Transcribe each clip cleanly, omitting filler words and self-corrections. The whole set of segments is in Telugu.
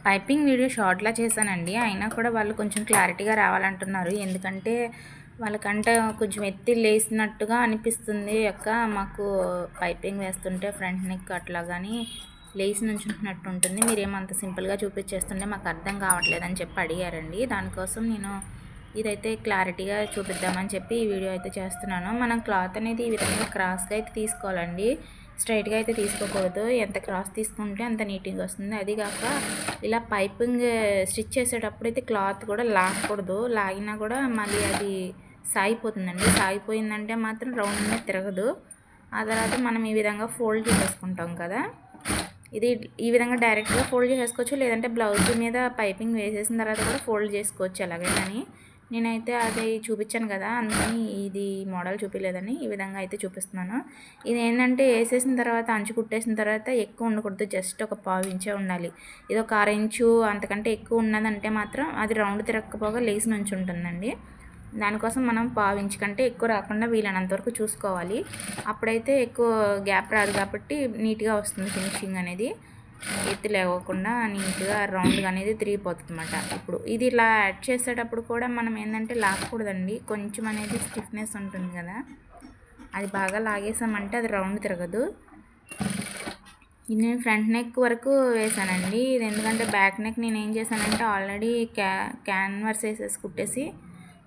పైపింగ్ వీడియో షార్ట్‌లా చేశానండి. అయినా కూడా వాళ్ళు కొంచెం క్లారిటీగా రావాలంటున్నారు. ఎందుకంటే వాళ్ళకంటే కొంచెం ఎత్తి లేసినట్టుగా అనిపిస్తుంది అక్క మాకు పైపింగ్ వేస్తుంటే ఫ్రంట్ నెక్ అట్లా గానీ లేసి నుంచుంటున్నట్టు ఉంటుంది. మీరేమో అంత సింపుల్‌గా చూపించేస్తుంటే మాకు అర్థం కావట్లేదని చెప్పి అడిగారండి. దానికోసం నేను ఇదైతే క్లారిటీగా చూపిద్దామని చెప్పి ఈ వీడియో అయితే చేస్తున్నాను. మనం క్లాత్ అనేది ఈ విధంగా క్రాస్‌గా అయితే తీసుకోవాలండి. స్ట్రైట్‌గా అయితే తీసుకోకూడదు. ఎంత క్రాస్ తీసుకుంటే అంత నీట్‌గా వస్తుంది. అది కాక ఇలా పైపింగ్ స్టిచ్ చేసేటప్పుడు అయితే క్లాత్ కూడా లాగకూడదు. లాగినా కూడా మళ్ళీ అది సాగిపోతుందండి. సాగిపోయిందంటే మాత్రం రౌండ్ మీద తిరగదు. ఆ తర్వాత మనం ఈ విధంగా ఫోల్డ్ చేసేసుకుంటాం కదా, ఇది ఈ విధంగా డైరెక్ట్గా ఫోల్డ్ చేసేసుకోవచ్చు. లేదంటే బ్లౌజ్ మీద పైపింగ్ వేసేసిన తర్వాత కూడా ఫోల్డ్ చేసుకోవచ్చు అలాగే. కానీ నేనైతే అది చూపించాను కదా, అందుకని ఇది మోడల్ చూపించలేదని ఈ విధంగా అయితే చూపిస్తున్నాను. ఇది ఏంటంటే వేసేసిన తర్వాత అంచు కుట్టేసిన తర్వాత ఎక్కువ ఉండకూడదు, జస్ట్ ఒక పావు ఇంచే ఉండాలి. ఇది ఒక 6 ఇంచు అంతకంటే ఎక్కువ ఉన్నదంటే మాత్రం అది రౌండ్ తిరగకపోగా లేసి నుంచి ఉంటుందండి. దానికోసం మనం పావు ఇంచు కంటే ఎక్కువ రాకుండా వీలైనంత వరకు చూసుకోవాలి. అప్పుడైతే ఎక్కువ గ్యాప్ రాదు కాబట్టి నీట్గా వస్తుంది ఫినిషింగ్ అనేది. ఎత్తి లేవకుండా నీట్గా రౌండ్గా అనేది తిరిగిపోతుంది అన్నమాట. ఇప్పుడు ఇది ఇలా యాడ్ చేసేటప్పుడు కూడా మనం ఏంటంటే లాగకూడదండి. కొంచెం అనేది స్టిఫ్నెస్ ఉంటుంది కదా, అది బాగా లాగేసామంటే అది రౌండ్ తిరగదు. ఇది నేను ఫ్రంట్ నెక్ వరకు వేసానండి. ఇది ఎందుకంటే బ్యాక్ నెక్ నేను ఏం చేశానంటే ఆల్రెడీ క్యాన్వర్స్ వేసేసి కుట్టేసి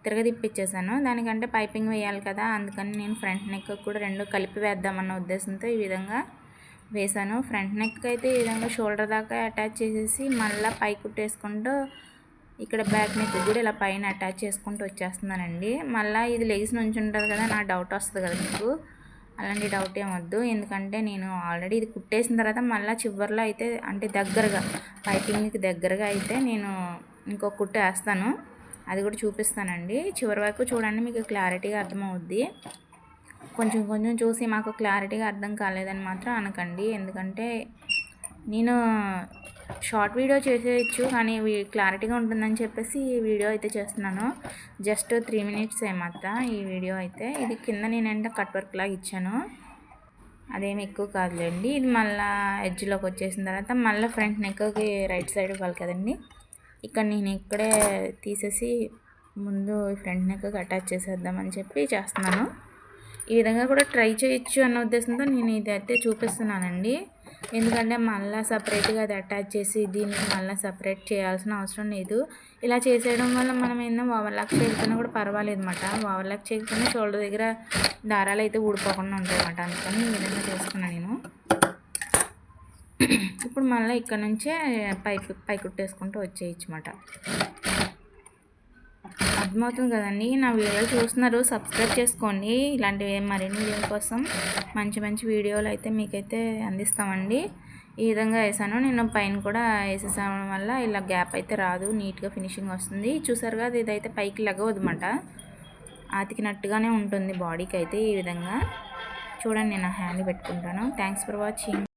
తిరగదిప్పించేసాను. దానికంటే పైపింగ్ వేయాలి కదా, అందుకని నేను ఫ్రంట్ నెక్ కూడా రెండు కలిపి వేద్దామన్న ఉద్దేశంతో ఈ విధంగా వేసాను. ఫ్రంట్ నెక్ అయితే ఈ విధంగా షోల్డర్ దాకా అటాచ్ చేసేసి మళ్ళీ పై కుట్టేసుకుంటూ ఇక్కడ బ్యాక్ నెక్ కూడా ఇలా పైన అటాచ్ చేసుకుంటూ వచ్చేస్తున్నానండి. మళ్ళీ ఇది లెగ్స్ నుంచి ఉంటుంది కదా, నా డౌట్ వస్తుంది కదా మీకు, అలాంటి డౌట్ ఏమొద్దు. ఎందుకంటే నేను ఆల్రెడీ ఇది కుట్టేసిన తర్వాత మళ్ళీ చివరిలో అయితే అంటే దగ్గరగా పైపింగ్కి దగ్గరగా అయితే నేను ఇంకొక కుట్టు వేస్తాను. అది కూడా చూపిస్తానండి. చివరి వరకు చూడండి, మీకు క్లారిటీగా అర్థమవుద్ది. కొంచెం కొంచెం చూసి మాకు క్లారిటీగా అర్థం కాలేదని మాత్రం అనకండి. ఎందుకంటే నేను షార్ట్ వీడియో చేసేయచ్చు కానీ క్లారిటీగా ఉంటుందని చెప్పేసి ఈ వీడియో అయితే చేస్తున్నాను. జస్ట్ 3 మినిట్స్ ఏమాత్రం ఈ వీడియో అయితే. ఇది కింద నేనంటే కట్ వర్క్ లాగా ఇచ్చాను, అదేమి ఎక్కువ కాదులేండి. ఇది మళ్ళీ ఎడ్జ్లోకి వచ్చేసిన తర్వాత మళ్ళీ ఫ్రంట్ నెక్కి రైట్ సైడ్ ఇవ్వాలి కదండి, ఇక్కడ నేను ఇక్కడే తీసేసి ముందు ఫ్రంట్ నెక్కి అటాచ్ చేసేద్దామని చెప్పి చేస్తున్నాను. ఈ విధంగా కూడా ట్రై చేయొచ్చు అన్న ఉద్దేశంతో నేను ఇదైతే చూపిస్తున్నానండి. ఎందుకంటే మళ్ళీ సపరేట్గా అది అటాచ్ చేసి దీనికి మళ్ళీ సపరేట్ చేయాల్సిన అవసరం లేదు. ఇలా చేసేయడం వల్ల మనం ఏందో ఓవర్లాక్ చేయకపోయినా కూడా పర్వాలేదు అన్నమాట. ఓవర్లాక్ చేయకపోయినా షోల్డర్ దగ్గర దారాలు అయితే ఊడిపోకుండా ఉంటాయి అన్నమాట. అందుకని ఈ విధంగా చేసుకున్నాను నేను. ఇప్పుడు మళ్ళీ ఇక్కడ నుంచే పై కుట్టేసుకుంటూ వచ్చేయచ్చు అన్నమాట. అర్థమవుతుంది కదండి. నా వీడియోలు చూస్తున్నారు, సబ్స్క్రైబ్ చేసుకోండి. ఇలాంటివి మరిన్ని వీడియోల కోసం మంచి మంచి వీడియోలు అయితే మీకైతే అందిస్తామండి. ఈ విధంగా వేసాను నేను. పైన కూడా వేసేసాను వల్ల ఇలా గ్యాప్ అయితే రాదు, నీట్గా ఫినిషింగ్ వస్తుంది. చూసారు కదా, ఇదైతే పైకి లెగవదు అన్నమాట, ఆతికినట్టుగానే ఉంటుంది బాడీకి అయితే. ఈ విధంగా చూడండి, నేను హ్యాండ్ పెట్టుకుంటాను. Thanks for watching.